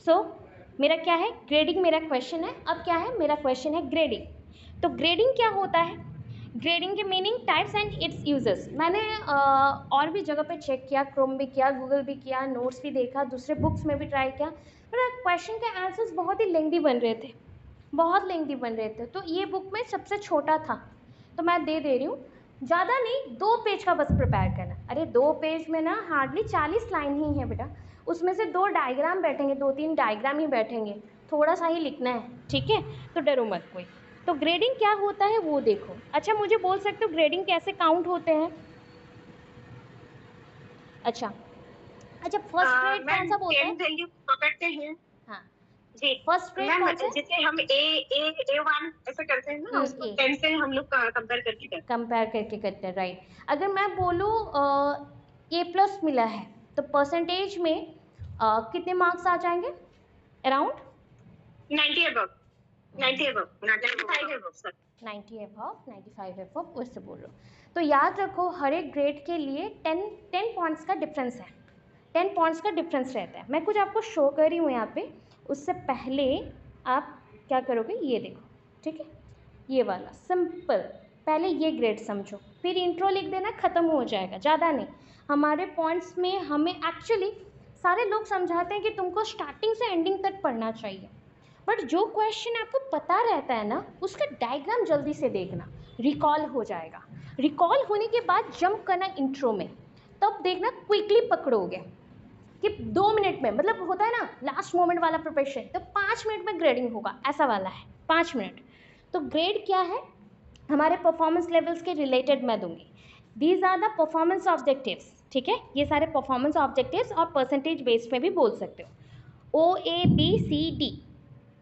सो मेरा क्या है, ग्रेडिंग मेरा क्वेश्चन है। अब क्या है, मेरा क्वेश्चन है ग्रेडिंग। तो ग्रेडिंग क्या होता है, ग्रेडिंग के meaning, types and it's uses. मैंने और भी जगह पे चेक किया, क्रोम भी किया, गूगल भी किया, नोट्स भी देखा, दूसरे बुक्स में भी ट्राई किया, पर क्वेश्चन के आंसर्स बहुत ही लेंदी बन रहे थे, बहुत लेंदी बन रहे थे। तो ये बुक में सबसे छोटा था, तो मैं दे रही हूँ। ज़्यादा नहीं, 2 पेज का बस प्रिपेयर करना। अरे 2 पेज में ना हार्डली 40 लाइन ही है बेटा, उसमें से 2 डायग्राम बैठेंगे, 2-3 डायग्राम ही बैठेंगे, थोड़ा सा ही लिखना है, ठीक है। तो डरो मत कोई। तो ग्रेडिंग क्या होता है वो देखो। अच्छा, मुझे बोल सकते हो ग्रेडिंग कैसे काउंट होते हैं? अच्छा अच्छा, फर्स्ट ग्रेड कौन सा बोलते हैं? वैल्यू पकड़ते हैं। हाँ, जी फर्स्ट ग्रेड मैम, कौन सा है? जैसे हम A1 ऐसे करते हैं ना, उसको ए 10 से हम लोग कंपेयर करके करते कंपेयर करके करते हैं, राइट। अगर मैं बोलूँ A+ मिला है, तो परसेंटेज में कितने मार्क्स आ जाएंगे अराउंड? हैं। 90 above, 90 above, 95 above sir. 90 above, 95 above, उससे बोलो। तो याद रखो, हर एक ग्रेड के लिए 10 पॉइंट्स का डिफरेंस है, 10 पॉइंट्स का डिफरेंस रहता है। मैं कुछ आपको शो कर रही हूँ यहाँ पे, उससे पहले आप क्या करोगे ये देखो, ठीक है। ये वाला सिंपल, पहले ये ग्रेड समझो, फिर इंट्रो लिख देना, ख़त्म हो जाएगा, ज़्यादा नहीं। हमारे पॉइंट्स में हमें एक्चुअली सारे लोग समझाते हैं कि तुमको स्टार्टिंग से एंडिंग तक पढ़ना चाहिए, बट जो क्वेश्चन आपको पता रहता है ना, उसका डायग्राम जल्दी से देखना, रिकॉल हो जाएगा। रिकॉल होने के बाद जंप करना इंट्रो में, तब देखना क्विकली पकड़ोगे कि 2 मिनट में, मतलब होता है ना लास्ट मोमेंट वाला प्रिपरेशन, तो 5 मिनट में ग्रेडिंग होगा, ऐसा वाला है 5 मिनट। तो ग्रेड क्या है, हमारे परफॉर्मेंस लेवल्स के रिलेटेड मैं दूंगी। These are the performance objectives, ठीक है। ये सारे परफॉर्मेंस ऑब्जेक्टिव्स और परसेंटेज बेस में भी बोल सकते हो। OABCD,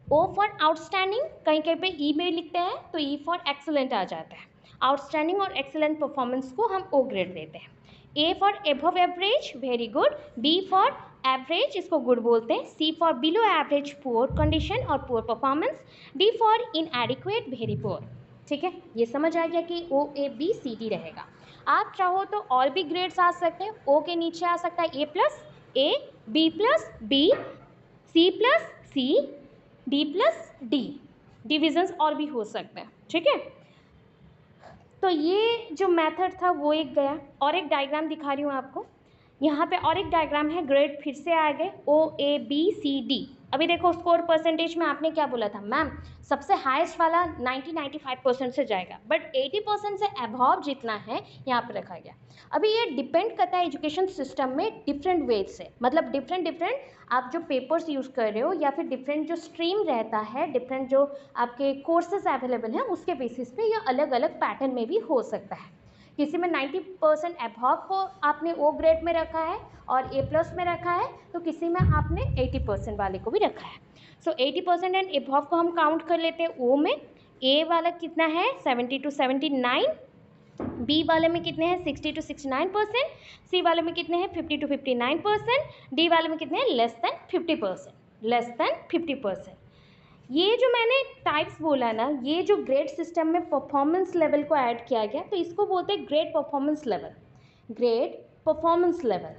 O फॉर आउटस्टैंडिंग, कहीं कहीं पे ई में लिखते हैं तो E फॉर एक्सेलेंट आ जाता है। आउटस्टैंडिंग और एक्सेलेंट परफॉर्मेंस को हम O ग्रेड देते हैं। A for above average, very good. B for average, इसको गुड बोलते हैं। C for below average, poor condition और poor performance. D for inadequate, very poor. ठीक है, ये समझ आ गया कि OABCD रहेगा। आप चाहो तो और भी ग्रेड्स आ सकते हैं। O के नीचे आ सकता है A+A, B+B, C+C, D+D, divisions और भी हो सकते हैं, ठीक है। तो ये जो मेथड था वो एक गया, और एक डायग्राम दिखा रही हूँ आपको। यहाँ पे और एक डायग्राम है, ग्रेड फिर से आ गए OABCD। अभी देखो स्कोर परसेंटेज में आपने क्या बोला था मैम, सबसे हाईएस्ट वाला 90-95% से जाएगा, बट 80% से अबव जितना है यहाँ पे रखा गया। अभी ये डिपेंड करता है एजुकेशन सिस्टम में डिफरेंट वेज से, मतलब डिफरेंट आप जो पेपर्स यूज़ कर रहे हो, या फिर डिफरेंट जो स्ट्रीम रहता है, डिफरेंट जो आपके कोर्सेज अवेलेबल हैं, उसके बेसिस पे यह अलग अलग पैटर्न में भी हो सकता है। किसी में 90% अबव को आपने O ग्रेड में रखा है और A+ में रखा है, तो किसी में आपने 80% वाले को भी रखा है। सो 80% एंड अबव को हम काउंट कर लेते हैं O में। A वाला कितना है 70 to 79, B वाले में कितने हैं 60 to 69%, C वाले में कितने हैं 50 to 59%, D वाले में कितने हैं लेस देन 50%, लेस देन 50%। ये जो मैंने टाइप्स बोला ना, ये जो ग्रेड सिस्टम में परफॉर्मेंस लेवल को ऐड किया गया, तो इसको बोलते हैं grade performance level, grade performance level.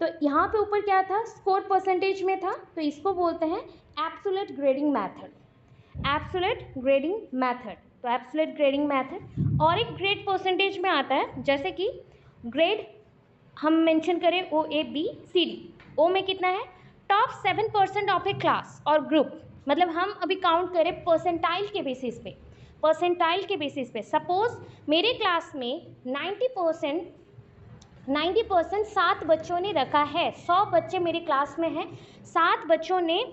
तो यहाँ पे ऊपर क्या था, स्कोर परसेंटेज में था, तो इसको बोलते हैं absolute grading method, absolute grading method. तो एब्सोल्यूट ग्रेडिंग मेथड, और एक ग्रेड परसेंटेज में आता है, जैसे कि ग्रेड हम मेंशन करें OABCD। O में कितना है, टॉप 7% ऑफ ए क्लास और ग्रुप, मतलब हम अभी काउंट करें परसेंटाइल के बेसिस पे, परसेंटाइल के बेसिस पे। सपोज मेरे क्लास में 90% 7 बच्चों ने रखा है, 100 बच्चे मेरे क्लास में हैं, 7 बच्चों ने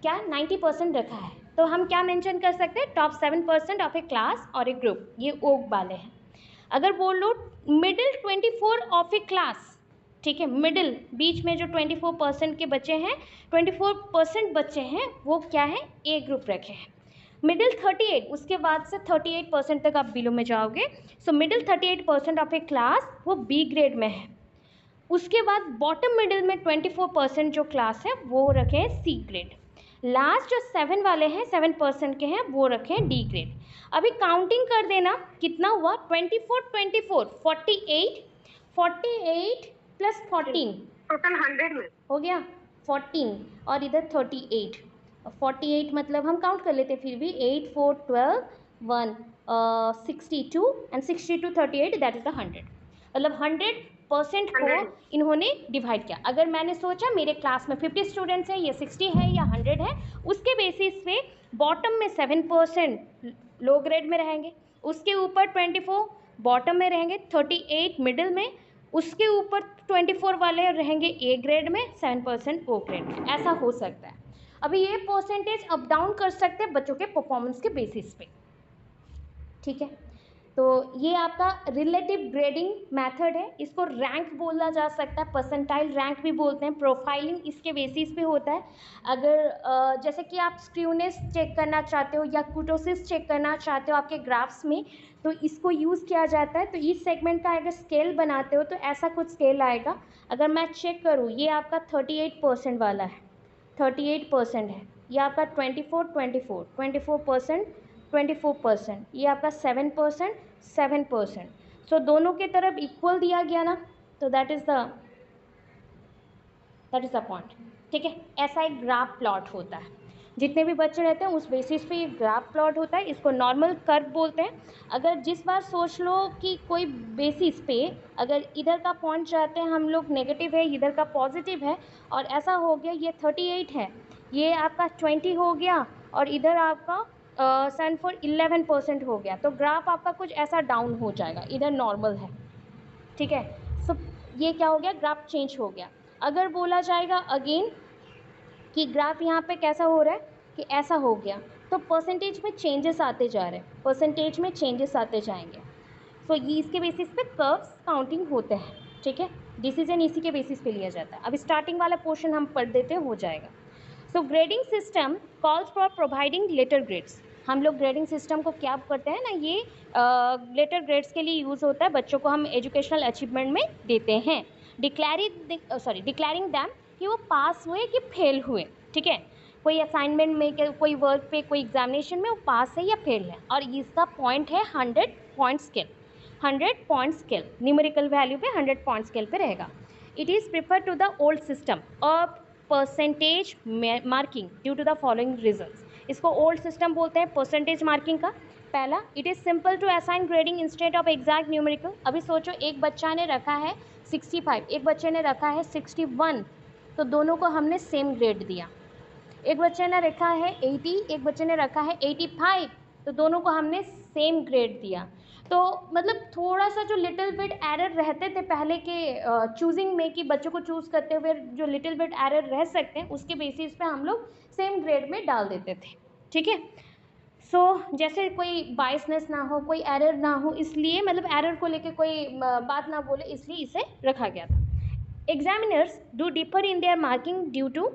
क्या 90% रखा है, तो हम क्या मेंशन कर सकते हैं, टॉप 7% ऑफ ए क्लास और ए ग्रुप, ये O वाले हैं। अगर बोल low middle 24 of A class, ठीक है, मिडिल बीच में जो 24% के बच्चे हैं, 24% बच्चे हैं, वो क्या है A ग्रुप रखे हैं। मिडिल 38, उसके बाद से 38% तक आप बिलो में जाओगे, so middle 38% of A class वो B ग्रेड में है। उसके बाद बॉटम मिडिल में 24% जो क्लास है वो रखे C ग्रेड। लास्ट जो 7 वाले हैं 7% के हैं, वो रखे हैं D ग्रेड। अभी काउंटिंग कर देना कितना हुआ, 48 प्लस 14 टोटल 100 में हो गया 14 और इधर 38। 48 मतलब हम काउंट कर लेते हैं फिर भी, 8 4 12 1 62 एंड 62 38 दैट इज द 100। मतलब 100% को 100 इन्होंने डिवाइड किया। अगर मैंने सोचा मेरे क्लास में 50 स्टूडेंट्स हैं, ये 60 है या 100 है, उसके बेसिस पे बॉटम में 7% लो ग्रेड में रहेंगे, उसके ऊपर 24 बॉटम में रहेंगे, 38 मिडिल में, उसके ऊपर 24 वाले रहेंगे ए ग्रेड में, 7% ओ ग्रेड में। ऐसा हो सकता है। अभी ये परसेंटेज अप डाउन कर सकते हैं बच्चों के परफॉर्मेंस के बेसिस पे, ठीक है। तो ये आपका रिलेटिव ग्रेडिंग मेथड है, इसको रैंक बोला जा सकता है, परसेंटाइल रैंक भी बोलते हैं। प्रोफाइलिंग इसके बेसिस पे होता है। अगर जैसे कि आप स्क्रूनेस चेक करना चाहते हो या कुटोसिस चेक करना चाहते हो आपके ग्राफ्स में, तो इसको यूज़ किया जाता है। तो इस सेगमेंट का अगर स्केल बनाते हो तो ऐसा कुछ स्केल आएगा। अगर मैं चेक करूँ, ये आपका 38% वाला है, 38% है। ये आपका 24% 24%, ये आपका 7% 7%। सो दोनों के तरफ इक्वल दिया गया ना, तो दैट इज़ द पॉइंट, ठीक है। ऐसा एक ग्राफ प्लॉट होता है, जितने भी बच्चे रहते हैं उस बेसिस पे ये ग्राफ प्लॉट होता है। इसको नॉर्मल कर्व बोलते हैं। अगर जिस बार सोच लो कि कोई बेसिस पे अगर इधर का पॉइंट चाहते हैं हम लोग नेगेटिव है, इधर का पॉजिटिव है, और ऐसा हो गया ये 38 है, ये आपका 20 हो गया, और इधर आपका 11% हो गया, तो ग्राफ आपका कुछ ऐसा डाउन हो जाएगा, इधर नॉर्मल है, ठीक है। सो ये क्या हो गया, ग्राफ चेंज हो गया। अगर बोला जाएगा अगेन कि ग्राफ यहाँ पे कैसा हो रहा है कि ऐसा हो गया, तो परसेंटेज में चेंजेस आते जा रहे हैं, परसेंटेज में चेंजेस आते जाएंगे। सो ये इसके बेसिस पे कर्व्स काउंटिंग होते हैं, ठीक है। डिसीजन इसी के बेसिस पे लिया जाता है। अब स्टार्टिंग वाला पोर्शन हम पढ़ देते हैं, हो जाएगा। So grading system calls for providing letter grades. हम लोग ग्रेडिंग सिस्टम को क्या करते हैं ना, ये लेटर ग्रेड्स के लिए यूज़ होता है। बच्चों को हम एजुकेशनल अचीवमेंट में देते हैं, डिक्लेयरिंग दैम कि वो पास हुए कि फेल हुए, ठीक है। कोई असाइनमेंट में, कोई वर्क पे, कोई एग्जामिनेशन में वो पास है या फेल है। और इसका पॉइंट है 100 point scale, 100 point scale, numerical value पे 100 पॉइंट स्केल पे रहेगा। It is prefer to the old system of percentage marking due to the following reasons. इसको ओल्ड सिस्टम बोलते हैं परसेंटेज मार्किंग का। पहला, it is simple to assign grading instead of exact numerical. अभी सोचो, एक बच्चा ने रखा है 65, एक बच्चे ने रखा है 61, तो दोनों को हमने सेम ग्रेड दिया। एक बच्चे ने रखा है 80, एक बच्चे ने रखा है 85, तो दोनों को हमने सेम ग्रेड दिया। तो मतलब थोड़ा सा जो लिटिल बिट एरर रहते थे पहले के चूजिंग में, कि बच्चों को चूज़ करते हुए जो लिटिल बिट एरर रह सकते हैं, उसके बेसिस पे हम लोग सेम ग्रेड में डाल देते थे, ठीक है। सो जैसे कोई बायसनेस ना हो, कोई एरर ना हो, इसलिए मतलब एरर को लेके कोई बात ना बोले, इसलिए इसे रखा गया था। Examiners do differ in their marking due to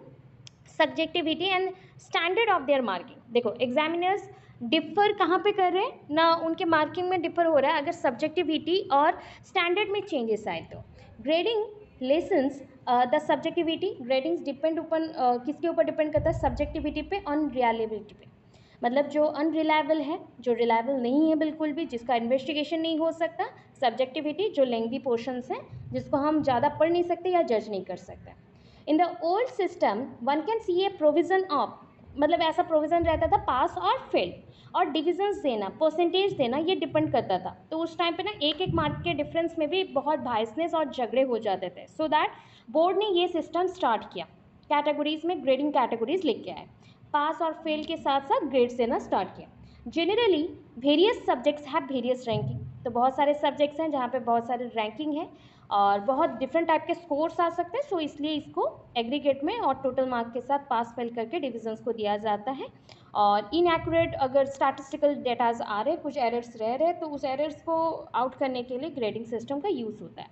subjectivity and standard of their marking. देखो, एग्जामिनर्स डिफर कहाँ पे कर रहे हैं ना, उनके मार्किंग में डिफर हो रहा है अगर सब्जेक्टिविटी और स्टैंडर्ड में चेंजेस आए तो। Grading lessens the subjectivity. Gradings depend अपन किसके ऊपर डिपेंड करता है, सब्जेक्टिविटी पे, अनरिलायबिलिटी पे। मतलब जो अनरिलायबल है, जो रिलायबल नहीं है बिल्कुल भी, जिसका इन्वेस्टिगेशन नहीं हो सकता। सब्जेक्टिविटी जो लेंथी पोर्शंस हैं, जिसको हम ज़्यादा पढ़ नहीं सकते या जज नहीं कर सकते। In the old system one can see A provision of, मतलब ऐसा प्रोविज़न रहता था पास और फेल, और डिविजन्स देना, परसेंटेज देना, ये डिपेंड करता था। तो उस टाइम पे ना एक एक मार्क के डिफरेंस में भी बहुत बायसनेस और झगड़े हो जाते थे। सो दैट बोर्ड ने ये सिस्टम स्टार्ट किया, कैटेगरीज में ग्रेडिंग कैटेगरीज लेके आए, पास और फेल के साथ साथ ग्रेड्स देना स्टार्ट किया। Generally various subjects have various ranking. तो बहुत सारे सब्जेक्ट्स हैं जहाँ पे बहुत सारे रैंकिंग है और बहुत डिफरेंट टाइप के स्कोर्स आ सकते हैं। सो इसलिए इसको एग्रीगेट में और टोटल मार्क के साथ पास फेल करके डिविजन्स को दिया जाता है। और इनएक्यूरेट अगर स्टैटिस्टिकल डेटाज आ रहे, कुछ एरर्स रह रहे, तो उस एरर्स को आउट करने के लिए ग्रेडिंग सिस्टम का यूज़ होता है।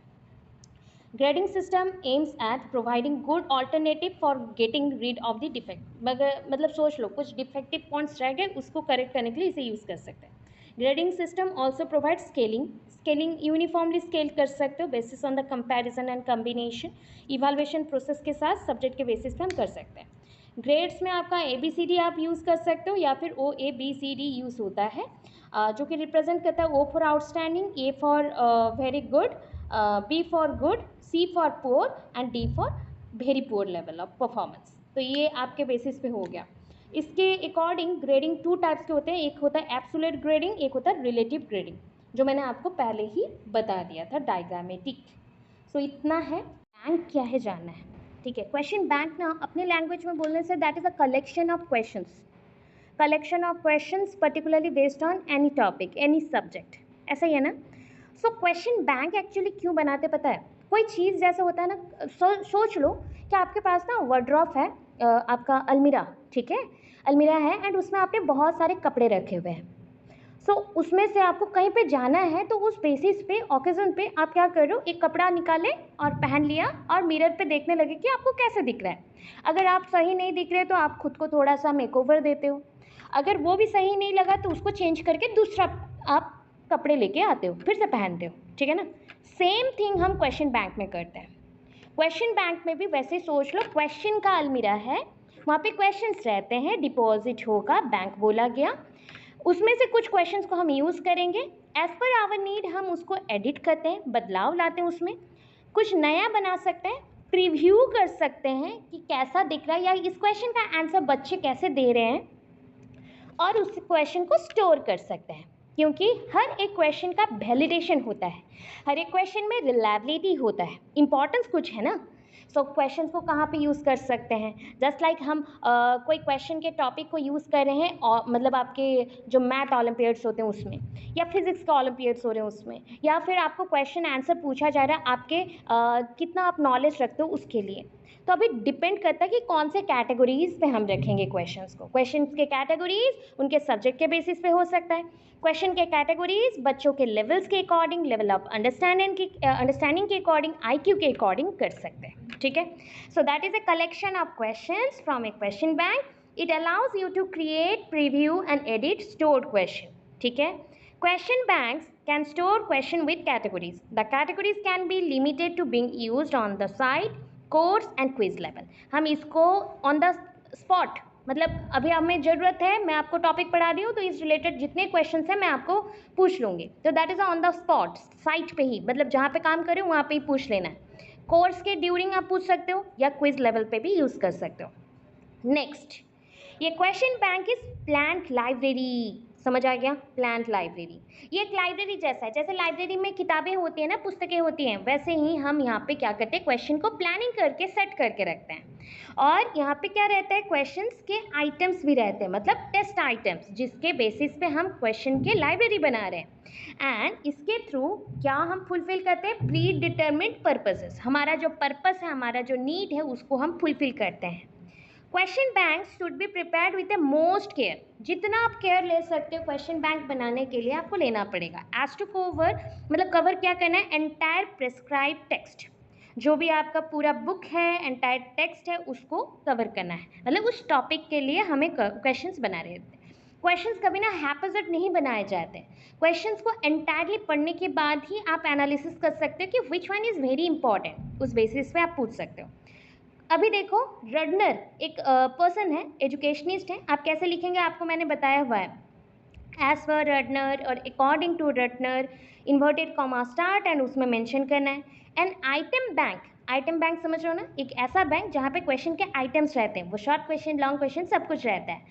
Grading system aims at providing good alternative for getting read of the defect. मगर मतलब सोच लो, कुछ डिफेक्टिव पॉइंट्स रह गए, उसको करेक्ट करने के लिए इसे यूज़ कर सकते हैं। Grading system also provide scaling. Scaling uniformly scale कर सकते हो basis on the comparison and combination. Evaluation process के साथ सब्जेक्ट के बेसिस पे हम कर सकते हैं। ग्रेड्स में आपका ABCD आप यूज़ कर सकते हो, या फिर OABCD यूज़ होता है, जो कि रिप्रेजेंट करता है O for outstanding, A for very good, B for good, C for poor and D for very poor level of performance. तो ये आपके बेसिस पे हो गया। इसके अकॉर्डिंग ग्रेडिंग 2 टाइप्स के होते हैं, एक होता है एब्सोल्यूट ग्रेडिंग, एक होता है रिलेटिव ग्रेडिंग, जो मैंने आपको पहले ही बता दिया था डायग्रामेटिक। सो इतना है। बैंक क्या है जानना है, ठीक है। क्वेश्चन बैंक ना अपने लैंग्वेज में बोलने say that is a collection of questions particularly based on any topic, any subject, ऐसा ही है ना। सो क्वेश्चन बैंक एक्चुअली क्यों बनाते पता है? कोई चीज़ जैसे होता है ना, सोच लो कि आपके पास ना वार्डरोब है, आपका अलमीरा, ठीक है, अलमीरा है एंड उसमें आपने बहुत सारे कपड़े रखे हुए हैं। सो उसमें से आपको कहीं पे जाना है तो उस बेसिस पे, ओकेजन पे आप क्या कर रहे हो, एक कपड़ा निकाले और पहन लिया और मिरर पे देखने लगे कि आपको कैसे दिख रहा है। अगर आप सही नहीं दिख रहे तो आप खुद को थोड़ा सा मेकओवर देते हो, अगर वो भी सही नहीं लगा तो उसको चेंज करके दूसरा आप कपड़े लेके आते हो, फिर से पहनते हो, ठीक है ना। सेम थिंग हम क्वेश्चन बैंक में करते हैं। क्वेश्चन बैंक में भी वैसे सोच लो, क्वेश्चन का अलमीरा है, वहाँ पे क्वेश्चंस रहते हैं, डिपॉजिट होगा, बैंक बोला गया, उसमें से कुछ क्वेश्चंस को हम यूज़ करेंगे, एज पर आवर नीड हम उसको एडिट करते हैं, बदलाव लाते हैं, उसमें कुछ नया बना सकते हैं, प्रीव्यू कर सकते हैं कि कैसा दिख रहा है या इस क्वेश्चन का आंसर बच्चे कैसे दे रहे हैं, और उस क्वेश्चन को स्टोर कर सकते हैं, क्योंकि हर एक क्वेश्चन का वैलिडेशन होता है, हर एक क्वेश्चन में रिलायबिलिटी होता है, इंपॉर्टेंस कुछ है ना। सो क्वेश्चन को कहाँ पे यूज़ कर सकते हैं, जस्ट लाइक हम कोई क्वेश्चन के टॉपिक को यूज़ कर रहे हैं, और मतलब आपके जो मैथ ओलंपियाड्स होते हैं उसमें, या फिजिक्स के ओलंपियाड्स हो रहे हैं उसमें, या फिर आपको क्वेश्चन आंसर पूछा जा रहा है, आपके कितना आप नॉलेज रखते हो उसके लिए। तो अभी डिपेंड करता है कि कौन से कैटेगरीज पे हम रखेंगे क्वेश्चंस को। क्वेश्चंस के कैटेगरीज उनके सब्जेक्ट के बेसिस पे हो सकता है, क्वेश्चन के कैटेगरीज बच्चों के लेवल्स के अकॉर्डिंग, लेवल ऑफ अंडरस्टैंडिंग के अकॉर्डिंग, IQ के अकॉर्डिंग कर सकते हैं, ठीक है। So that is a collection of questions from a question bank. It allows you to create, preview and edit stored question, ठीक है। Question banks can store question with categories. The categories can be limited to being used on the site, course and quiz level. हम इसको on the spot, मतलब अभी हमें ज़रूरत है, मैं आपको टॉपिक पढ़ा रही हूँ तो इस रिलेटेड जितने क्वेश्चंस हैं मैं आपको पूछ लूँगी, तो that is on the spot, site पे ही, मतलब जहाँ पे काम करें वहाँ पे ही पूछ लेना है। कोर्स के ड्यूरिंग आप पूछ सकते हो या क्विज लेवल पे भी यूज़ कर सकते हो। नेक्स्ट, ये question bank is plant library, समझ आ गया, प्लांट लाइब्रेरी। ये एक लाइब्रेरी जैसा है, जैसे लाइब्रेरी में किताबें होती हैं ना, पुस्तकें होती हैं, वैसे ही हम यहाँ पे क्या करते हैं, क्वेश्चन को प्लानिंग करके सेट करके रखते हैं। और यहाँ पे क्या रहता है, क्वेश्चंस के आइटम्स भी रहते हैं, मतलब टेस्ट आइटम्स, जिसके बेसिस पे हम क्वेश्चन के लाइब्रेरी बना रहे हैं। एंड इसके थ्रू क्या हम फुलफिल करते हैं, प्री डिटर्मिन्ड पर्पसेस, हमारा जो पर्पस है, हमारा जो नीड है, उसको हम फुलफिल करते हैं। Question bank should be prepared with the most care, जितना आप केयर ले सकते हो क्वेश्चन बैंक बनाने के लिए आपको लेना पड़ेगा। एज टू कवर, मतलब कवर क्या करना है, एंटायर प्रिस्क्राइब टेक्स्ट, जो भी आपका पूरा बुक है, एंटायर टेक्स्ट है, उसको कवर करना है, मतलब उस टॉपिक के लिए हमें क्वेश्चंस बना रहे थे। क्वेश्चंस कभी ना हैपोजिट नहीं बनाए जाते, क्वेश्चंस को एंटायरली पढ़ने के बाद ही आप एनालिसिस कर सकते हो कि which one is very important, उस बेसिस पे आप पूछ सकते हो। अभी देखो, रडनर एक पर्सन है, एजुकेशनिस्ट है, आप कैसे लिखेंगे आपको मैंने बताया हुआ है, एज पर रडनर और according to Rudner, inverted comma start and उसमें मेंशन करना है। एंड आइटम बैंक समझ रहे हो ना, एक ऐसा बैंक जहाँ पे क्वेश्चन के आइटम्स रहते हैं, वो शॉर्ट क्वेश्चन, लॉन्ग क्वेश्चन, सब कुछ रहता है।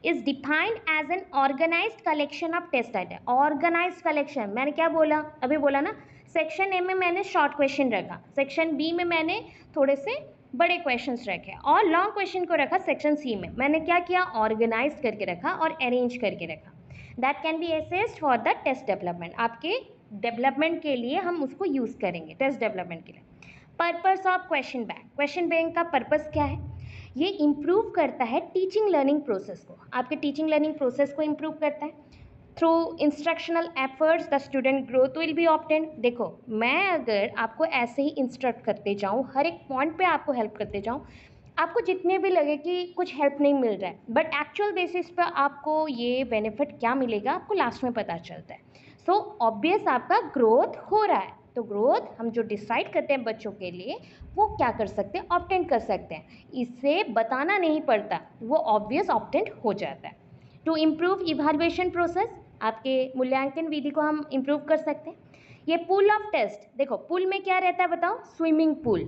Is defined as an organised collection of test item. Organised collection, मैंने क्या बोला, अभी बोला ना, सेक्शन ए में मैंने शॉर्ट क्वेश्चन रखा, सेक्शन बी में मैंने थोड़े से बड़े क्वेश्चंस रखे, और लॉन्ग क्वेश्चन को रखा सेक्शन सी में। मैंने क्या किया, ऑर्गेनाइज करके रखा और अरेंज करके रखा। That can be assessed for the test development, आपके डेवलपमेंट के लिए हम उसको यूज़ करेंगे, टेस्ट डेवलपमेंट के लिए। Purpose of question bank, question bank का पर्पस क्या है, ये इम्प्रूव करता है टीचिंग लर्निंग प्रोसेस को, आपके टीचिंग लर्निंग प्रोसेस को इम्प्रूव करता है। Through instructional efforts the student growth will be obtained. देखो, मैं अगर आपको ऐसे ही इंस्ट्रक्ट करते जाऊँ, हर एक पॉइंट पे आपको हेल्प करते जाऊँ, आपको जितने भी लगे कि कुछ हेल्प नहीं मिल रहा है, बट एक्चुअल बेसिस पर आपको ये बेनिफिट क्या मिलेगा आपको लास्ट में पता चलता है। सो ऑब्वियस आपका ग्रोथ हो रहा है, तो ग्रोथ हम जो डिसाइड करते हैं बच्चों के लिए, वो क्या कर सकते हैं, ऑब्टेन कर सकते हैं, इससे बताना नहीं पड़ता, वो ऑब्वियस ऑब्टेन हो जाता है। टू इम्प्रूव इवैल्यूएशन प्रोसेस, आपके मूल्यांकन विधि को हम इम्प्रूव कर सकते हैं। ये पूल ऑफ टेस्ट, देखो पूल में क्या रहता है बताओ, स्विमिंग पूल,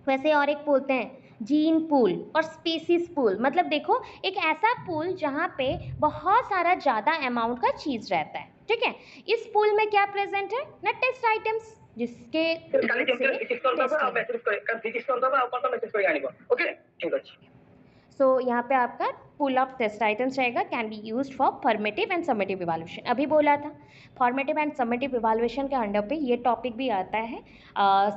वैसे और एक बोलते हैं जीन पूल और स्पीसीज पूल। मतलब देखो एक ऐसा पूल जहाँ पे बहुत सारा ज़्यादा अमाउंट का चीज़ रहता है, ठीक है। इस पूल में क्या प्रेजेंट है ना, टेस्ट आइटम्स जिसके सो यहाँ पे आपका पूल ऑफ टेस्ट आइटम्स रहेगा, can be used for formative and summative evaluation. अभी बोला था फॉर्मेटिव एंड समेटिव इवैल्यूएशन के अंडर पे ये टॉपिक भी आता है।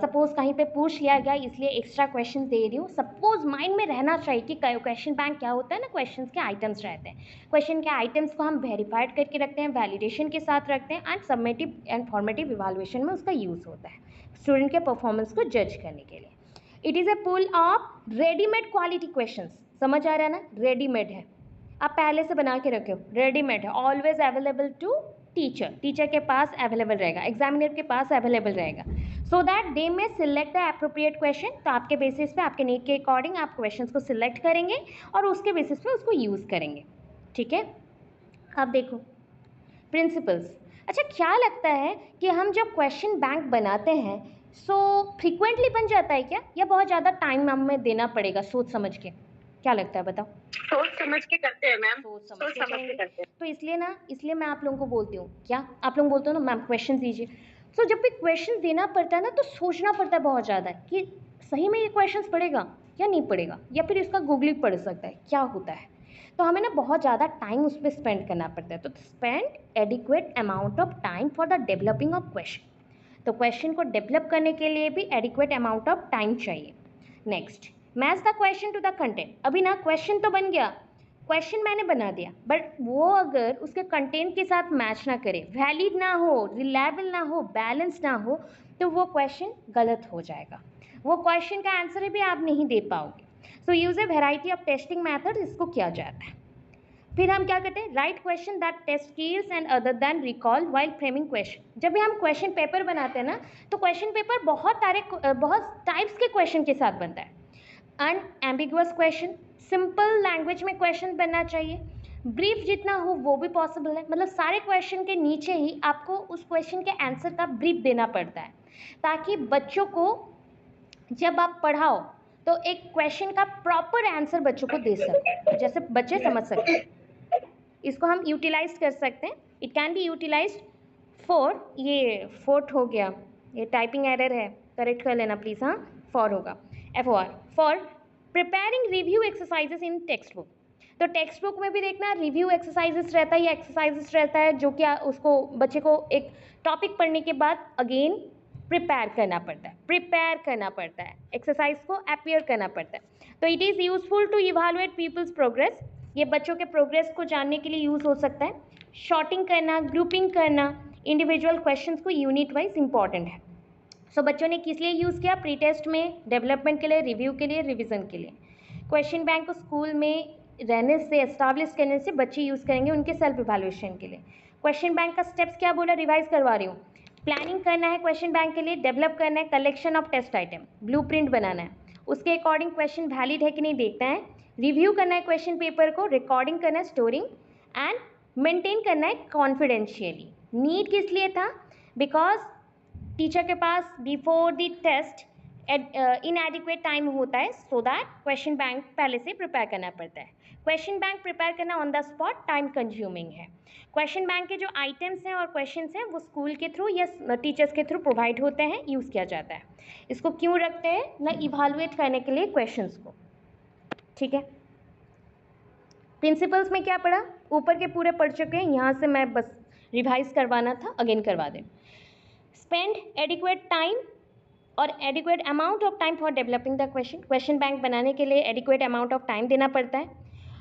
सपोज कहीं पे पूछ लिया गया इसलिए एक्स्ट्रा क्वेश्चन दे रही हूँ। सपोज माइंड में रहना चाहिए कि क्वेश्चन बैंक क्या होता है ना, क्वेश्चन के आइटम्स रहते हैं। क्वेश्चन के आइटम्स को हम वेरीफाइड करके रखते हैं, वैलिडेशन के साथ रखते हैं, and summative and formative evaluation में उसका यूज़ होता है स्टूडेंट के परफॉर्मेंस को जज करने के लिए। It is a pool of readymade quality questions. समझ आ रहा है ना, रेडीमेड है, आप पहले से बना के रखे हो, रेडीमेड है, always available to teacher, teacher के पास अवेलेबल रहेगा, एग्जामिनर के पास अवेलेबल रहेगा, सो दैट दे में सिलेक्ट द एप्रोप्रिएट क्वेश्चन। तो आपके बेसिस पे, आपके नीड के अकॉर्डिंग आप क्वेश्चंस को सिलेक्ट करेंगे और उसके बेसिस पे उसको यूज़ करेंगे, ठीक है। अब देखो प्रिंसिपल्स। अच्छा, क्या लगता है कि हम जब क्वेश्चन बैंक बनाते हैं सो फ्रीक्वेंटली बन जाता है क्या, या बहुत ज़्यादा टाइम हमें देना पड़ेगा सोच समझ के? क्या लगता है बताओ? सोच समझ के करते हैं मैम, सोच सोच समझ समझ के के करते हैं। तो इसलिए मैं आप लोगों को बोलती हूँ, क्या आप लोग बोलते हो ना मैम क्वेश्चन दीजिए। सो जब भी क्वेश्चन देना पड़ता है ना तो सोचना पड़ता है बहुत ज़्यादा कि सही में ये क्वेश्चन पड़ेगा या नहीं पड़ेगा, या फिर इसका गूगलिंग पढ़ सकता है क्या होता है। तो हमें ना बहुत ज़्यादा टाइम उस पर स्पेंड करना पड़ता है। तो spend adequate amount of time for the developing of question. तो क्वेश्चन को डेवलप करने के लिए भी एडिक्वेट अमाउंट ऑफ टाइम चाहिए। Next, match the question to the content. अभी ना क्वेश्चन तो बन गया, क्वेश्चन मैंने बना दिया, बट वो अगर उसके कंटेंट के साथ मैच ना करे, वैलिड ना हो, रिलायबल ना हो, बैलेंस ना हो, तो वो क्वेश्चन गलत हो जाएगा, वो क्वेश्चन का आंसर भी आप नहीं दे पाओगे। So use a variety of testing method, इसको किया जाता है। फिर हम क्या करते हैं, write question that test skills and other than recall while framing question. जब भी हम क्वेश्चन पेपर बनाते हैं ना तो क्वेश्चन पेपर बहुत टाइप्स के क्वेश्चन के साथ बनता है। अनएम्बिगुअस क्वेश्चन, सिंपल लैंग्वेज में क्वेश्चन बनना चाहिए, ब्रीफ जितना हो वो भी पॉसिबल है। मतलब सारे क्वेश्चन के नीचे ही आपको उस क्वेश्चन के आंसर का ब्रीफ देना पड़ता है, ताकि बच्चों को जब आप पढ़ाओ तो एक क्वेश्चन का प्रॉपर आंसर बच्चों को दे सको, जैसे बच्चे समझ सकते हैं। इसको हम यूटिलाइज कर सकते हैं, it can be utilise for, ये फोर्थ हो गया, ये टाइपिंग एरर है, करेक्ट कर लेना प्लीज़। हाँ, फॉर होगा, FOR, for preparing review exercises in text book. तो टेक्स्ट बुक में भी देखना रिव्यू एक्सरसाइजेस रहता है या एक्सरसाइजेस रहता है, जो कि उसको बच्चे को एक टॉपिक पढ़ने के बाद अगेन प्रिपेयर करना पड़ता है, एक्सरसाइज को अपीयर करना पड़ता है। तो it is useful to evaluate people's progress, ये बच्चों के प्रोग्रेस को जानने के लिए यूज़ हो सकता है। शॉर्टिंग करना, ग्रुपिंग करना, इंडिविजुअल क्वेश्चंस को यूनिट वाइज इंपॉर्टेंट है। सो बच्चों ने किस लिए यूज़ किया, प्री टेस्ट में, डेवलपमेंट के लिए, रिव्यू के लिए, रिवीजन के लिए। क्वेश्चन बैंक को स्कूल में रहने से, एस्टाब्लिश करने से बच्चे यूज़ करेंगे उनके सेल्फ इवैल्यूएशन के लिए। क्वेश्चन बैंक का स्टेप्स क्या बोला, रिवाइज करवा रही हूँ। प्लानिंग करना है क्वेश्चन बैंक के लिए, डेवलप करना है collection of test item, blueprint बनाना है, उसके अकॉर्डिंग क्वेश्चन वैलिड है कि नहीं देखना है, रिव्यू करना है क्वेश्चन पेपर को, रिकॉर्डिंग करना है, स्टोरिंग एंड मेंटेन करना है कॉन्फिडेंशियली। नीड किस लिए था, बिकॉज टीचर के पास before the test inadequate time होता है, सो दैट क्वेश्चन बैंक पहले से प्रिपेयर करना पड़ता है। क्वेश्चन बैंक प्रिपेयर करना on the spot time consuming है। क्वेश्चन बैंक के जो आइटम्स हैं और क्वेश्चंस हैं वो स्कूल के थ्रू या टीचर्स के थ्रू प्रोवाइड होते हैं, यूज़ किया जाता है। इसको क्यों रखते हैं ना, इवालुएट करने के लिए क्वेश्चंस को, ठीक है। प्रिंसिपल्स में क्या पढ़ा, ऊपर के पूरे पढ़ चुके हैं, यहाँ से मैं बस रिवाइज करवाना था, अगेन करवा दें। स्पेंड एडिक्वेट टाइम और adequate amount of time for developing the question. Question bank बनाने के लिए एडिक्वेट अमाउंट ऑफ टाइम देना पड़ता है।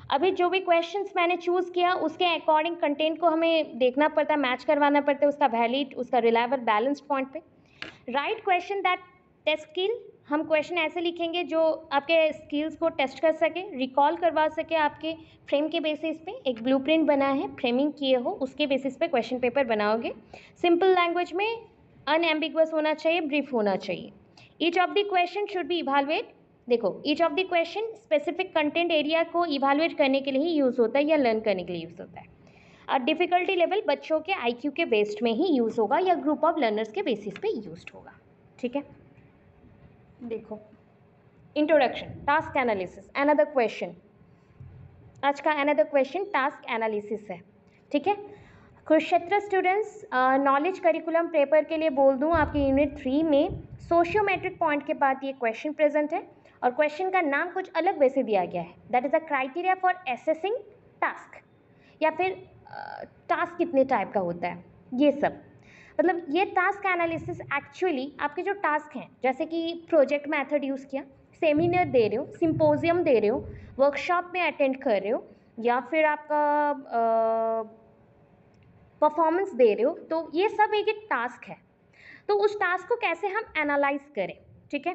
अभी जो भी क्वेश्चंस मैंने चूज़ किया उसके अकॉर्डिंग कंटेंट को हमें देखना पड़ता है, मैच करवाना पड़ता है, उसका वैलिड, उसका रिलायबल, बैलेंस्ड पॉइंट पे। Write question that test skill, हम क्वेश्चन ऐसे लिखेंगे जो आपके स्किल्स को टेस्ट कर सके, रिकॉल करवा सके आपके फ्रेम के बेसिस पे। एक ब्लूप्रिंट बना है, फ्रेमिंग किए हो, उसके बेसिस पे क्वेश्चन पेपर बनाओगे। सिंपल लैंग्वेज में, अनएम्बिगुअस होना चाहिए, ब्रीफ होना चाहिए। Each of the question should be evaluate, देखो each of the question specific content area को इवैल्यूएट करने के लिए ही यूज़ होता है या लर्न करने के लिए यूज़ होता है। और डिफ़िकल्टी लेवल बच्चों के IQ के बेस्ड में ही यूज़ होगा या ग्रुप ऑफ लर्नर्स के बेसिस पे यूज्ड होगा, ठीक है। देखो introduction, task analysis, another question, आज का अनदर क्वेश्चन टास्क एनालिसिस है, ठीक है। Kurukshetra students, knowledge curriculum paper के लिए बोल दूं आपकी यूनिट 3 में सोशियोमेट्रिक पॉइंट के बाद ये क्वेश्चन प्रेजेंट है और क्वेश्चन का नाम कुछ अलग वैसे दिया गया है, that is a criteria for assessing task, या फिर टास्क कितने टाइप का होता है, ये सब। मतलब ये टास्क एनालिसिस एक्चुअली आपके जो टास्क हैं, जैसे कि प्रोजेक्ट मेथड यूज़ किया, सेमिनार दे रहे हो, सिंपोजियम दे रहे हो, वर्कशॉप में अटेंड कर रहे हो, या फिर आपका परफॉर्मेंस दे रहे हो, तो ये सब एक टास्क है। तो उस टास्क को कैसे हम एनालाइज करें, ठीक है।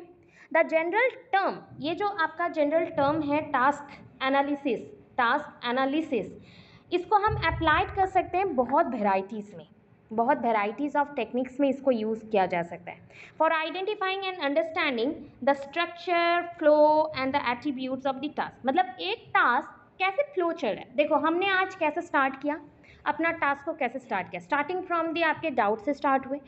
द जनरल टर्म, ये जो आपका जनरल टर्म है टास्क एनालिसिस, इसको हम अप्लाइड कर सकते हैं बहुत वेराइटीज़ में, बहुत वेराइटीज़ ऑफ टेक्निक्स में इसको यूज़ किया जा सकता है for identifying and understanding the structure, flow and the attributes of the task. मतलब एक टास्क कैसे फ्लो चल रहा है। देखो हमने आज कैसे स्टार्ट किया अपना टास्क को, कैसे स्टार्ट किया, स्टार्टिंग फ्रॉम दी आपके डाउट से स्टार्ट हुए,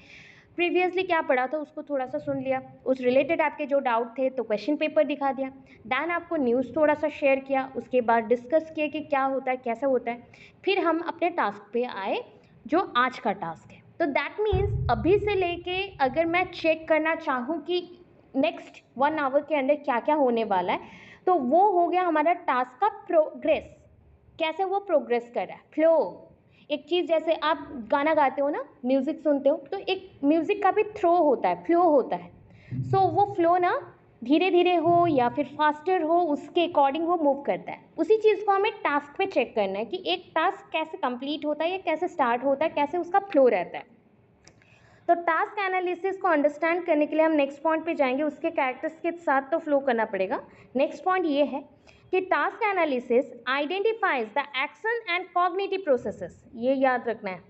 प्रीवियसली क्या पढ़ा था उसको थोड़ा सा सुन लिया, उस रिलेटेड आपके जो डाउट थे तो क्वेश्चन पेपर दिखा दिया, दैन आपको न्यूज़ थोड़ा सा शेयर किया, उसके बाद डिस्कस किए कि क्या होता है, कैसा होता है, फिर हम अपने टास्क पे आए जो आज का टास्क है। तो दैट मीन्स अभी से लेके अगर मैं चेक करना चाहूँ कि नेक्स्ट 1 आवर के अंदर क्या क्या होने वाला है, तो वो हो गया हमारा टास्क का प्रोग्रेस, कैसे वो प्रोग्रेस कर रहा है, फ्लो। एक चीज़ जैसे आप गाना गाते हो ना, म्यूज़िक सुनते हो, तो एक म्यूज़िक का भी थ्रो होता है, फ्लो होता है। सो वो फ्लो ना धीरे धीरे हो या फिर फास्टर हो, उसके अकॉर्डिंग वो मूव करता है। उसी चीज़ को हमें टास्क पे चेक करना है कि एक टास्क कैसे कंप्लीट होता है, या कैसे स्टार्ट होता है, कैसे उसका फ्लो रहता है। तो टास्क एनालिसिस को अंडरस्टैंड करने के लिए हम नेक्स्ट पॉइंट पे जाएंगे, उसके कैरेक्टर्स के साथ तो फ्लो करना पड़ेगा। नेक्स्ट पॉइंट ये है कि task analysis identifies the action and cognitive processes. ये याद रखना है,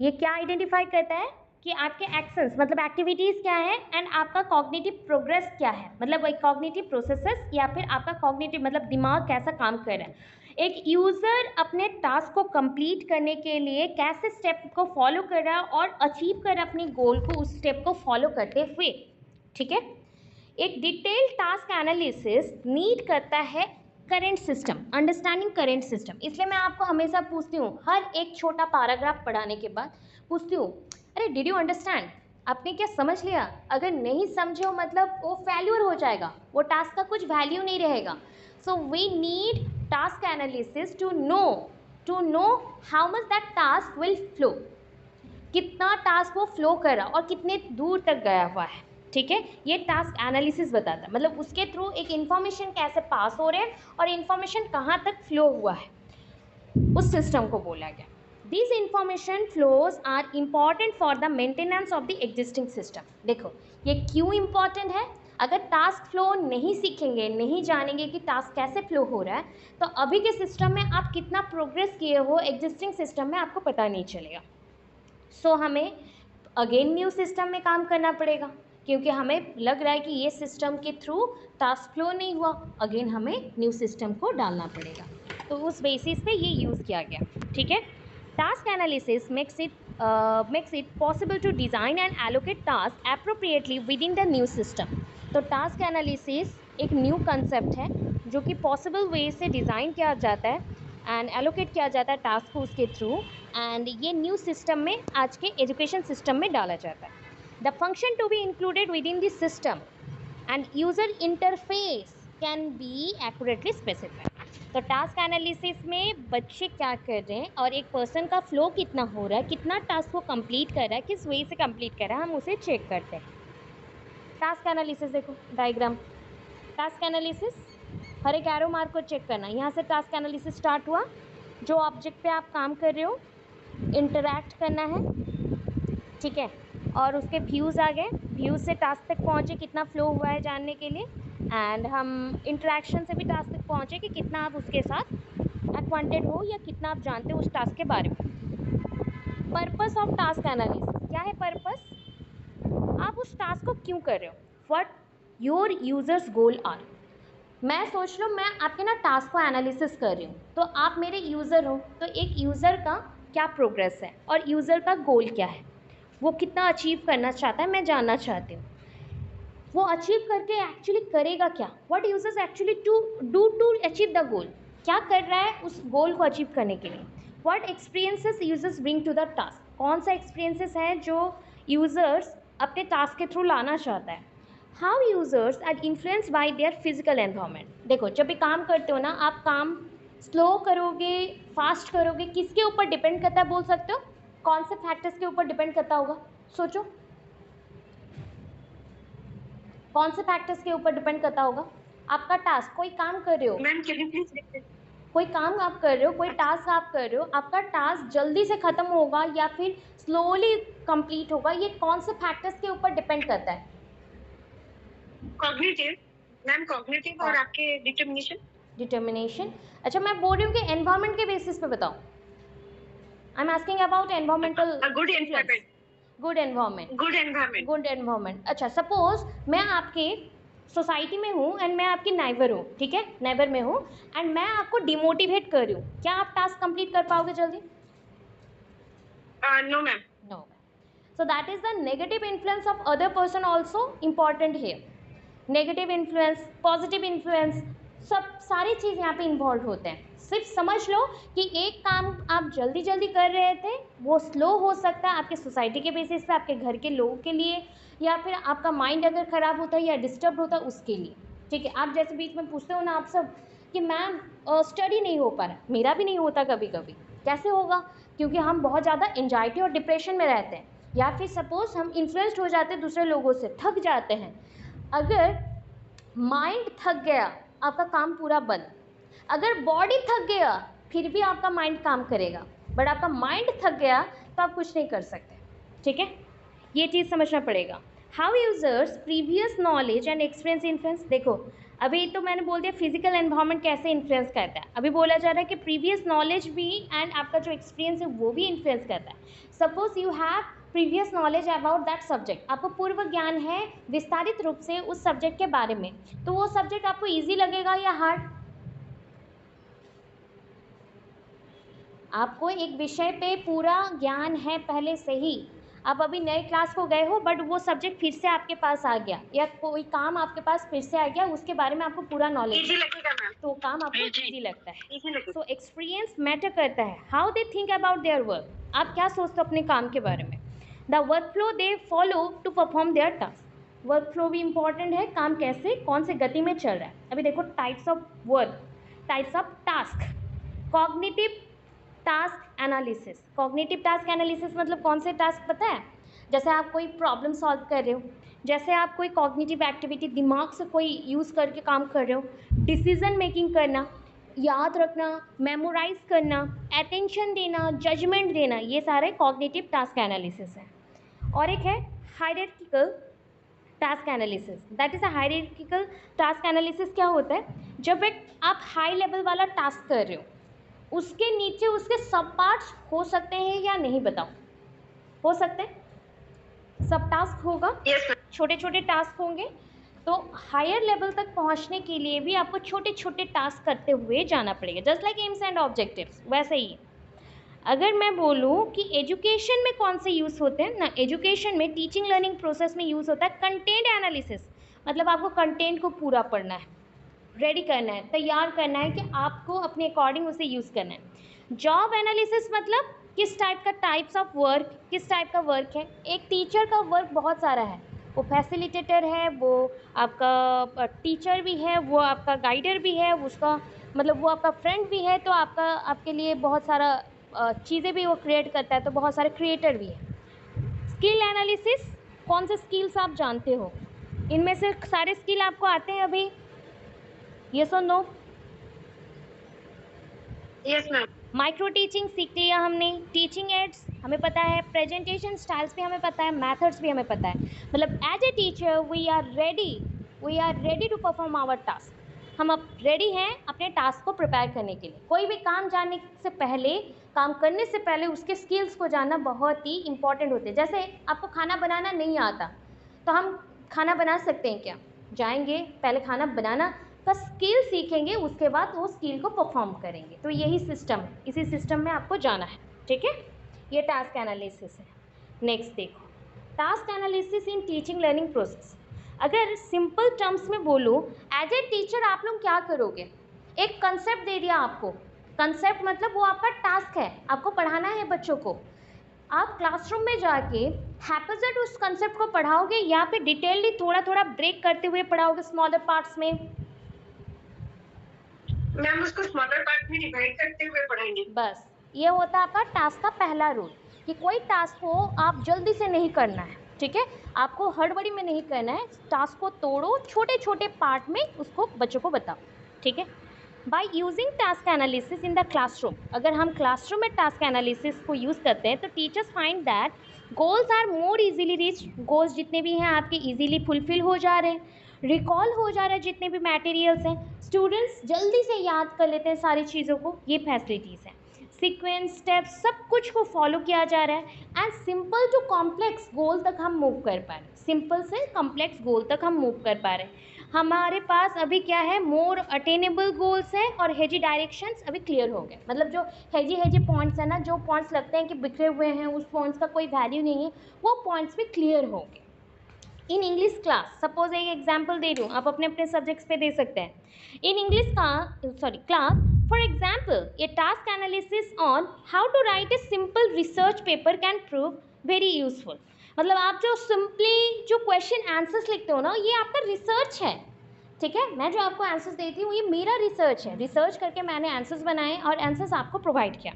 ये क्या आइडेंटिफाई करता है कि आपके एक्शंस मतलब एक्टिविटीज़ क्या है एंड आपका कॉग्निटिव प्रोग्रेस क्या है, मतलब कॉग्निटिव प्रोसेसेस या फिर आपका कॉग्निटिव मतलब दिमाग कैसा काम कर रहा है। एक यूज़र अपने टास्क को कंप्लीट करने के लिए कैसे स्टेप को फॉलो कर रहा है और अचीव कर अपने गोल को उस स्टेप को फॉलो करते हुए, ठीक है। एक डिटेल्ड टास्क एनालिसिस नीड करता है current system, understanding current system. इसलिए मैं आपको हमेशा पूछती हूँ, हर एक छोटा पैराग्राफ पढ़ाने के बाद पूछती हूँ, अरे डिड यू अंडरस्टैंड, आपने क्या समझ लिया। अगर नहीं समझे हो मतलब वो फेल्यूर हो जाएगा, वो टास्क का कुछ वैल्यू नहीं रहेगा। So we need task analysis to know how much that task will flow, कितना टास्क वो फ्लो कर रहा और कितने दूर तक गया हुआ है, ठीक है। ये टास्क एनालिसिस बताता है, मतलब उसके थ्रू एक इन्फॉर्मेशन कैसे पास हो रहे हैं और इन्फॉर्मेशन कहाँ तक फ्लो हुआ है, उस सिस्टम को बोला गया। These information flows are important for the maintenance of the existing system। देखो ये क्यों इम्पॉर्टेंट है, अगर टास्क फ्लो नहीं सीखेंगे, नहीं जानेंगे कि टास्क कैसे फ्लो हो रहा है, तो अभी के सिस्टम में आप कितना प्रोग्रेस किए हो एग्जिस्टिंग सिस्टम में आपको पता नहीं चलेगा। सो हमें अगेन न्यू सिस्टम में काम करना पड़ेगा, क्योंकि हमें लग रहा है कि ये सिस्टम के थ्रू टास्क फ्लो नहीं हुआ, अगेन हमें न्यू सिस्टम को डालना पड़ेगा। तो उस बेसिस पे ये यूज़ किया गया, ठीक है। Task analysis makes it possible to design and allocate tasks appropriately within the new system। तो टास्क एनालिसिस एक न्यू कंसेप्ट है जो कि पॉसिबल वे से डिज़ाइन किया जाता है एंड एलोकेट किया जाता है टास्क को उसके थ्रू, एंड ये न्यू सिस्टम में आज के एजुकेशन सिस्टम में डाला जाता है। The function to be included within this system and user interface can be accurately specified. तो टास्क एनालिसिस में बच्चे क्या कर रहे हैं और एक पर्सन का फ्लो कितना हो रहा है, कितना टास्क को कंप्लीट कर रहा है, किस वे से कंप्लीट कर रहा है, हम उसे चेक करते हैं। टास्क एनालिसिस देखो डायग्राम, टास्क एनालिसिस हर एक एरो मार्क को चेक करना, यहाँ से टास्क एनालिसिस स्टार्ट हुआ, जो ऑब्जेक्ट पे आप काम कर रहे हो इंटरैक्ट करना है, ठीक है, और उसके व्यूज़ आ गए, व्यूज़ से टास्क तक पहुँचे कितना फ्लो हुआ है जानने के लिए, एंड हम इंटरेक्शन से भी टास्क तक पहुँचे कि कितना आप उसके साथ एक्वांटेड हो या कितना आप जानते हो उस टास्क के बारे में। पर्पस ऑफ टास्क एनालिसिस क्या है, पर्पस आप उस टास्क को क्यों कर रहे हो, what your users goal are. मैं सोच लो मैं आपके ना टास्क को एनालिसिस कर रही हूँ, तो आप मेरे यूज़र हो, तो एक यूज़र का क्या प्रोग्रेस है और यूज़र का गोल क्या है, वो कितना अचीव करना चाहता है, मैं जानना चाहती हूँ। वो अचीव करके एक्चुअली करेगा क्या, what users actually to do to achieve the goal, क्या कर रहा है उस गोल को अचीव करने के लिए। What experiences users bring to the task, कौन सा एक्सपीरियंसेस है जो यूजर्स अपने टास्क के थ्रू लाना चाहता है। How users are influenced by their physical environment, देखो जब भी काम करते हो ना, आप काम स्लो करोगे फास्ट करोगे, किसके ऊपर डिपेंड करता है बोल सकते हो, कौन से फैक्टर्स के ऊपर डिपेंड करता होगा, सोचो कौन से फैक्टर्स के ऊपर डिपेंड करता होगा। आपका टास्क, कोई काम कर रहे हो, ma'am can you please repeat? कोई काम आप कर रहे हो, कोई टास्क आप कर रहे हो, आपका टास्क जल्दी से ख़त्म होगा या फिर स्लोली कंप्लीट होगा, ये कौन से फैक्टर्स के ऊपर डिपेंड करता है। कॉग्निटिव मैम, कॉग्निटिव और आपके डिटर्मिनेशन। डिटर्मिनेशन, अच्छा मैं बोल रही हूँ कि एनवायरनमेंट के बेसिस पे बताओ, I am asking about environmental good environment. Good environment, good environment. Good environment. अच्छा सपोज मैं आपके सोसाइटी में हूँ एंड मैं आपकी नाइबर हूँ, ठीक है, नाइबर में हूँ एंड मैं आपको डिमोटिवेट कर रही हूँ, क्या आप टास्क कंप्लीट कर पाओगे जल्दी? No ma'am. No. So that is the negative influence of other person also important here. Negative influence, positive influence, सब सारी चीज़ यहाँ पे इन्वॉल्व होते हैं। सिर्फ समझ लो कि एक काम आप जल्दी जल्दी कर रहे थे, वो स्लो हो सकता है आपके सोसाइटी के बेसिस पे, आपके घर के लोगों के लिए, या फिर आपका माइंड अगर ख़राब होता है या डिस्टर्ब होता है उसके लिए, ठीक है। आप जैसे बीच में पूछते हो ना आप सब कि मैम स्टडी नहीं हो पा रहा, मेरा भी नहीं होता कभी कभी, कैसे होगा, क्योंकि हम बहुत ज़्यादा एंजाइटी और डिप्रेशन में रहते हैं, या फिर सपोज हम इन्फ्लुएंस्ड हो जाते हैं दूसरे लोगों से, थक जाते हैं। अगर माइंड थक गया आपका काम पूरा बंद, अगर बॉडी थक गया फिर भी आपका माइंड काम करेगा, बट आपका माइंड थक गया तो आप कुछ नहीं कर सकते, ठीक है, ये चीज़ समझना पड़ेगा। How users previous knowledge and experience influence, देखो अभी तो मैंने बोल दिया फिजिकल एनवायरनमेंट कैसे इन्फ्लुएंस करता है, अभी बोला जा रहा है कि प्रीवियस नॉलेज भी एंड आपका जो एक्सपीरियंस है वो भी इन्फ्लुएंस करता है। Suppose you have previous knowledge about that subject, आपको पूर्व ज्ञान है विस्तारित रूप से उस सब्जेक्ट के बारे में, तो वो सब्जेक्ट आपको ईजी लगेगा या हार्ड? आपको एक विषय पे पूरा ज्ञान है पहले से ही, आप अभी नए क्लास को गए हो बट वो सब्जेक्ट फिर से आपके पास आ गया, या कोई काम आपके पास फिर से आ गया, उसके बारे में आपको पूरा नॉलेज इजी लगेगा मैम, तो काम आपको इजी लगता है। इजी लगेगा। सो एक्सपीरियंस मैटर करता है, how they think about their work, आप क्या सोचते हो अपने काम के बारे में, the work flow they follow to perform their task, work flow भी इंपॉर्टेंट है, काम कैसे कौन से गति में चल रहा है। अभी देखो types of work, types of task, cognitive task analysis, cognitive task analysis मतलब कौन से टास्क पता है, जैसे आप कोई प्रॉब्लम सॉल्व कर रहे हो, जैसे आप कोई कॉग्निटिव एक्टिविटी दिमाग से कोई यूज़ करके काम कर रहे हो, डिसीजन मेकिंग करना, याद रखना, मेमोराइज करना, अटेंशन देना, जजमेंट देना, ये सारे कॉग्निटिव टास्क एनालिसिस है। और एक है hierarchical task analysis, that is a hierarchical task analysis. क्या होता है, जब एक आप हाई लेवल वाला टास्क कर रहे हो उसके नीचे उसके सब पार्ट्स हो सकते हैं या नहीं, बताओ, हो सकते हैं, सब टास्क होगा, छोटे छोटे टास्क होंगे, तो हायर लेवल तक पहुंचने के लिए भी आपको छोटे छोटे टास्क करते हुए जाना पड़ेगा, just like AIIMS and objectives वैसे ही। अगर मैं बोलूँ कि एजुकेशन में कौन से यूज़ होते हैं ना, एजुकेशन में टीचिंग लर्निंग प्रोसेस में यूज़ होता है कंटेंट एनालिसिस, मतलब आपको कंटेंट को पूरा पढ़ना है, रेडी करना है, तैयार करना है कि आपको अपने अकॉर्डिंग उसे यूज़ करना है। जॉब एनालिसिस मतलब किस टाइप का टाइप्स ऑफ वर्क, किस टाइप का वर्क है। एक टीचर का वर्क बहुत सारा है, वो फैसिलिटेटर है, वो आपका टीचर भी है, वो आपका गाइडर भी है, उसका मतलब वो आपका फ्रेंड भी है, तो आपका आपके लिए बहुत सारा चीज़ें भी वो क्रिएट करता है, तो बहुत सारे क्रिएटर भी है। स्किल एनालिसिस, कौन से स्किल्स आप जानते हो, इनमें से सारे स्किल आपको आते हैं अभी, यस और no? Yes ma'am. Micro teaching सीख लिया हमने, टीचिंग एड्स हमें पता है, प्रेजेंटेशन स्टाइल्स भी हमें पता है, मेथड्स भी हमें पता है, मतलब as a teacher we are ready to perform our task, हम अब रेडी हैं अपने टास्क को प्रिपेयर करने के लिए। कोई भी काम जानने से पहले, काम करने से पहले उसके स्किल्स को जानना बहुत ही इंपॉर्टेंट होते हैं। जैसे आपको खाना बनाना नहीं आता तो हम खाना बना सकते हैं क्या, जाएंगे पहले खाना बनाना का स्किल सीखेंगे, उसके बाद वो स्किल को परफॉर्म करेंगे, तो यही सिस्टम है, इसी सिस्टम में आपको जाना है, ठीक है, ये टास्क एनालिसिस है। नेक्स्ट देखो, task analysis in teaching learning process, अगर सिंपल टर्म्स में बोलो, एज ए टीचर आप लोग क्या करोगे, एक कंसेप्ट दे दिया आपको, कंसेप्ट मतलब वो आपका टास्क है, आपको पढ़ाना है बच्चों को, आप क्लासरूम में जाके हैप्पीजेड उस कंसेप्ट को पढ़ाओगे या फिर डिटेलली थोड़ा थोड़ा ब्रेक करते हुए पढ़ाओगे स्मॉलर पार्ट्स में? मैम उसको स्मॉलर पार्ट में डिवाइड करते हुए पढ़ाएंगे। बस ये होता है आपका टास्क का पहला रूल, कि कोई टास्क को आप जल्दी से नहीं करना है, ठीक है, आपको हड़बड़ी में नहीं करना है, टास्क को तोड़ो, छोटे छोटे पार्ट में उसको बच्चों को बताओ, ठीक है। By using task analysis in the classroom, अगर हम क्लासरूम में टास्क एनालिसिस को यूज़ करते हैं तो teachers find that goals are more easily reach, goals जितने भी हैं आपके इजीली फुलफिल हो जा रहे हैं, रिकॉल हो जा रहा है जितने भी मटेरियल्स हैं, स्टूडेंट्स जल्दी से याद कर लेते हैं सारी चीज़ों को, ये फैसिलिटीज़ हैं, सीक्वेंस स्टेप्स सब कुछ को फॉलो किया जा रहा है, एंड सिंपल टू कॉम्प्लेक्स गोल तक हम मूव कर पा रहे हैं, सिंपल से कॉम्प्लेक्स गोल तक हम मूव कर पा रहे हैं। हमारे पास अभी क्या है, मोर अटेनेबल गोल्स हैं और हेजी डायरेक्शंस अभी क्लियर हो गए, मतलब जो हेजी पॉइंट्स है ना, जो पॉइंट्स लगते हैं कि बिखरे हुए हैं, उस पॉइंट्स का कोई वैल्यू नहीं है, वो पॉइंट्स भी क्लियर हो गए। इन इंग्लिश क्लास, सपोज एक एग्जाम्पल दे रही हूँ, आप अपने अपने सब्जेक्ट्स पे दे सकते हैं, इन इंग्लिश का class for example a task analysis on how to write a simple research paper can prove very useful, मतलब आप जो सिंपली जो क्वेश्चन आंसर्स लिखते हो ना, ये आपका रिसर्च है, ठीक है, मैं जो आपको आंसर्स देती हूँ ये मेरा रिसर्च है, रिसर्च करके मैंने आंसर्स बनाए और आंसर्स आपको प्रोवाइड किया।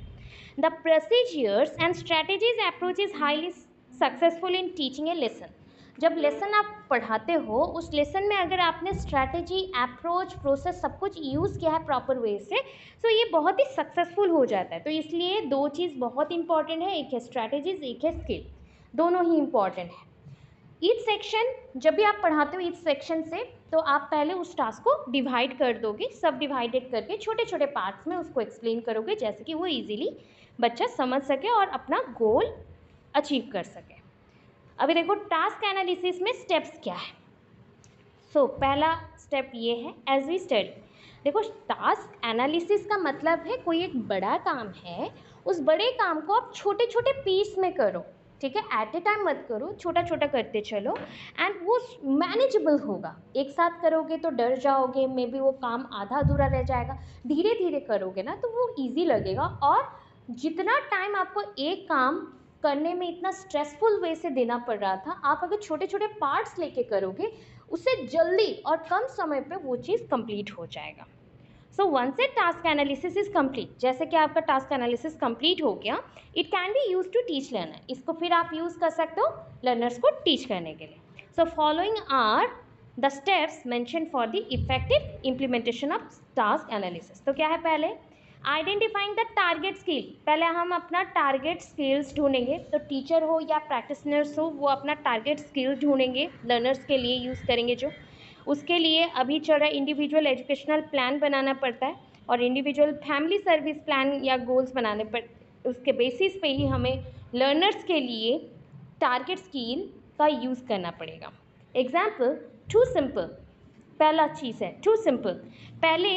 The procedures and strategies approach is highly successful in teaching A lesson, जब लेसन आप पढ़ाते हो उस लेसन में अगर आपने स्ट्रैटेजी, अप्रोच, प्रोसेस सब कुछ यूज़ किया है प्रॉपर वे से, तो ये बहुत ही सक्सेसफुल हो जाता है। तो इसलिए दो चीज़ बहुत इंपॉर्टेंट है, एक है स्ट्रैटेजीज, एक है स्किल, दोनों ही इंपॉर्टेंट है। ईच सेक्शन, जब भी आप पढ़ाते हो ईच सेक्शन से, तो आप पहले उस टास्क को डिवाइड कर दोगे, सब डिवाइडेड करके छोटे छोटे पार्ट्स में उसको एक्सप्लेन करोगे, जैसे कि वो इजीली बच्चा समझ सके और अपना गोल अचीव कर सके। अभी देखो टास्क एनालिसिस में स्टेप्स क्या है। सो पहला स्टेप ये है, एज वी स्टडी, देखो टास्क एनालिसिस का मतलब है कोई एक बड़ा काम है, उस बड़े काम को आप छोटे छोटे पीस में करो, ठीक है, एट ए टाइम मत करो, छोटा छोटा करते चलो, एंड वो मैनेजेबल होगा, एक साथ करोगे तो डर जाओगे, मे बी वो काम आधा अधूरा रह जाएगा, धीरे धीरे करोगे ना तो वो ईजी लगेगा, और जितना टाइम आपको एक काम करने में इतना स्ट्रेसफुल वे से देना पड़ रहा था, आप अगर छोटे छोटे पार्ट्स लेके करोगे, उससे जल्दी और कम समय पे वो चीज़ कंप्लीट हो जाएगा। So once a task analysis is complete, जैसे कि आपका टास्क एनालिसिस कंप्लीट हो गया, it can be use to teach learner, इसको फिर आप यूज़ कर सकते हो लर्नर्स को टीच करने के लिए। So following are the steps mention for the effective implementation of task analysis. तो क्या है, पहले आइडेंटिफाइंग द टारगेट स्किल, पहले हम अपना टारगेट स्किल्स ढूंढेंगे, तो टीचर हो या प्रैक्टिशनर्स हो वो अपना टारगेट स्किल्स ढूंढेंगे, लर्नर्स के लिए यूज़ करेंगे जो, उसके लिए अभी चल रहा इंडिविजुअल एजुकेशनल प्लान बनाना पड़ता है, और इंडिविजुअल फैमिली सर्विस प्लान या गोल्स बनाने पर, उसके बेसिस पे ही हमें लर्नर्स के लिए टारगेट स्किल का यूज़ करना पड़ेगा। एग्जाम्पल, टू सिंपल, पहला चीज़ है टू सिंपल, पहले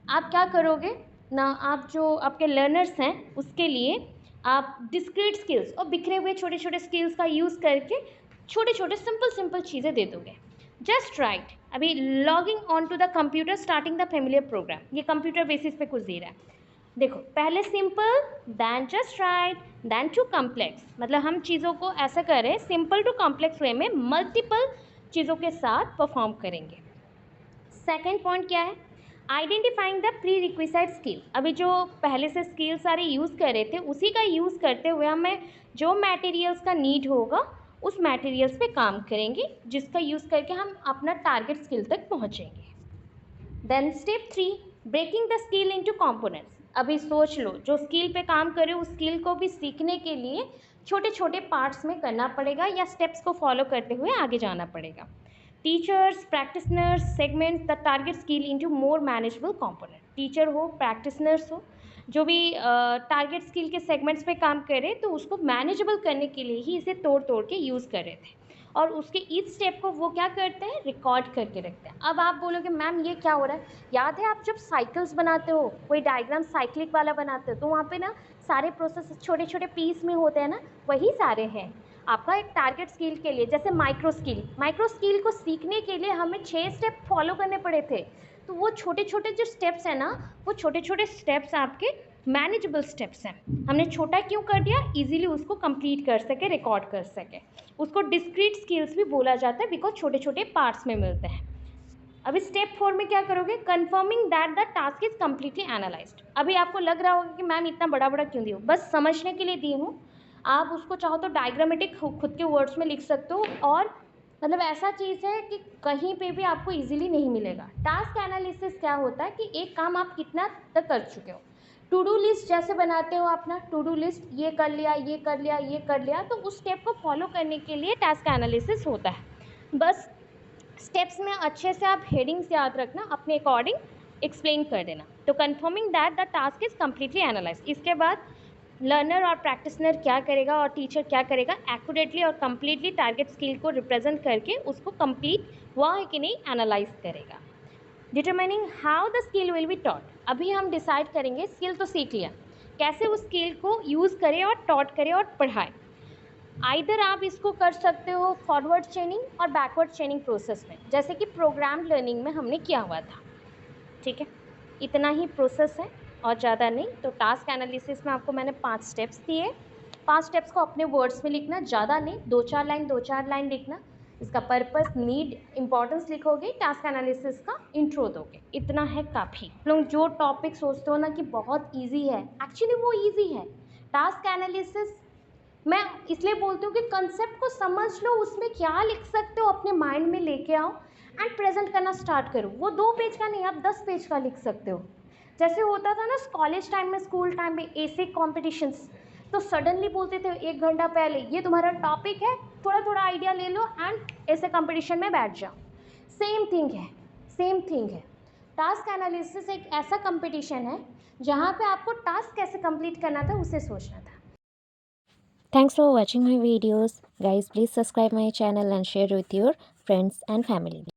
आप क्या करोगे ना, आप जो आपके लर्नर्स हैं उसके लिए आप डिस्क्रीट स्किल्स और बिखरे हुए छोटे छोटे स्किल्स का यूज़ करके छोटे छोटे सिंपल चीज़ें दे दोगे। जस्ट राइट, अभी logging on to the computer starting the familiar program, ये कंप्यूटर बेसिस पे कुछ दे रहा है, देखो पहले simple, then just right, then too complex, मतलब हम चीज़ों को ऐसा करें सिंपल टू कॉम्प्लेक्स वे में मल्टीपल चीज़ों के साथ परफॉर्म करेंगे। सेकेंड पॉइंट क्या है, identifying the pre requisite skill, अभी जो पहले से स्किल सारे यूज़ कर रहे थे उसी का यूज़ करते हुए हमें जो मटेरियल्स का नीड होगा उस मटेरियल्स पे काम करेंगे, जिसका यूज़ करके हम अपना टारगेट स्किल तक पहुँचेंगे। Then step 3, breaking the skill into components, अभी सोच लो जो स्किल पे काम करे उस स्किल को भी सीखने के लिए छोटे छोटे पार्ट्स में करना पड़ेगा या स्टेप्स को फॉलो करते हुए आगे जाना पड़ेगा। Teachers, practitioners segment the target skill into more manageable component, teacher हो, प्रैक्टिसनर्स हो, जो भी टारगेट स्किल के सेगमेंट्स पे काम करे तो उसको मैनेजेबल करने के लिए ही इसे तोड़ तोड़ के यूज़ कर रहे थे, और उसके ईच स्टेप को वो क्या करते हैं, रिकॉर्ड करके रखते हैं। अब आप बोलोगे मैम ये क्या हो रहा है, याद है आप जब साइकिल्स बनाते हो, कोई डायग्राम साइक्लिक वाला बनाते हो, तो वहाँ पे ना सारे प्रोसेस छोटे छोटे पीस में होते हैं ना, वही सारे हैं। आपका एक टारगेट स्किल के लिए, जैसे माइक्रो स्किल को सीखने के लिए हमें 6 स्टेप फॉलो करने पड़े थे। तो वो छोटे छोटे जो स्टेप्स हैं ना, वो छोटे छोटे स्टेप्स आपके मैनेजेबल स्टेप्स हैं। हमने छोटा क्यों कर दिया? इजीली उसको कंप्लीट कर सके, रिकॉर्ड कर सके। उसको डिस्क्रीट स्किल्स भी बोला जाता है, बिकॉज छोटे छोटे पार्ट्स में मिलते हैं। अभी स्टेप 4 में क्या करोगे? Confirming that the task is completely analysed. अभी आपको लग रहा होगा कि मैम इतना बड़ा बड़ा क्यों दी हूँ? बस समझने के लिए दी हूँ। आप उसको चाहो तो डायग्रामेटिक खुद के वर्ड्स में लिख सकते हो, और मतलब ऐसा चीज़ है कि कहीं पे भी आपको इजीली नहीं मिलेगा। टास्क एनालिसिस क्या होता है कि एक काम आप कितना तक कर चुके हो। टू डू लिस्ट जैसे बनाते हो अपना टू डू लिस्ट, ये कर लिया, ये कर लिया, ये कर लिया, तो उस स्टेप को फॉलो करने के लिए टास्क एनालिसिस होता है। बस स्टेप्स में अच्छे से आप हेडिंग्स याद रखना, अपने अकॉर्डिंग एक्सप्लेन कर देना। तो confirming that the task is completely analyse. इसके बाद लर्नर और प्रैक्टिसनर क्या करेगा और टीचर क्या करेगा? एक्यूरेटली और कम्प्लीटली टारगेट स्किल को रिप्रेजेंट करके उसको कंप्लीट हुआ है कि नहीं एनालाइज करेगा। Determining how the skill will be taught. अभी हम डिसाइड करेंगे, स्किल तो सीख लिया, कैसे उस स्किल को यूज़ करें और टॉट करें और पढ़ाएं। आइदर आप इसको कर सकते हो फॉरवर्ड चेनिंग और बैकवर्ड चेनिंग प्रोसेस में, जैसे कि प्रोग्राम लर्निंग में हमने किया हुआ था। ठीक है, इतना ही प्रोसेस है और ज़्यादा नहीं। तो टास्क एनालिसिस में आपको मैंने 5 स्टेप्स दिए। 5 स्टेप्स को अपने वर्ड्स में लिखना, ज़्यादा नहीं, 2-4 लाइन लिखना। इसका पर्पस, नीड, इम्पॉर्टेंस लिखोगे, टास्क एनालिसिस का इंट्रो दोगे, इतना है काफ़ी। लोग जो टॉपिक सोचते हो ना कि बहुत ईजी है, एक्चुअली वो ईजी है। टास्क एनालिसिस मैं इसलिए बोलती हूँ कि कंसेप्ट को समझ लो, उसमें क्या लिख सकते हो अपने माइंड में लेके आओ एंड प्रेजेंट करना स्टार्ट करो। वो 2 पेज का नहीं, आप 10 पेज का लिख सकते हो। जैसे होता था ना कॉलेज टाइम में, स्कूल टाइम में, एसे कॉम्पिटिशन्स, तो सडनली बोलते थे 1 घंटा पहले ये तुम्हारा टॉपिक है, थोड़ा थोड़ा आइडिया ले लो एंड ऐसे कंपटीशन में बैठ जाओ। सेम थिंग है, सेम थिंग है। टास्क एनालिसिस एक ऐसा कंपटीशन है जहाँ पे आपको टास्क कैसे कंप्लीट करना था उसे सोचना था। Thanks for watching my videos. Guys, please subscribe my channel and share with your friends and family.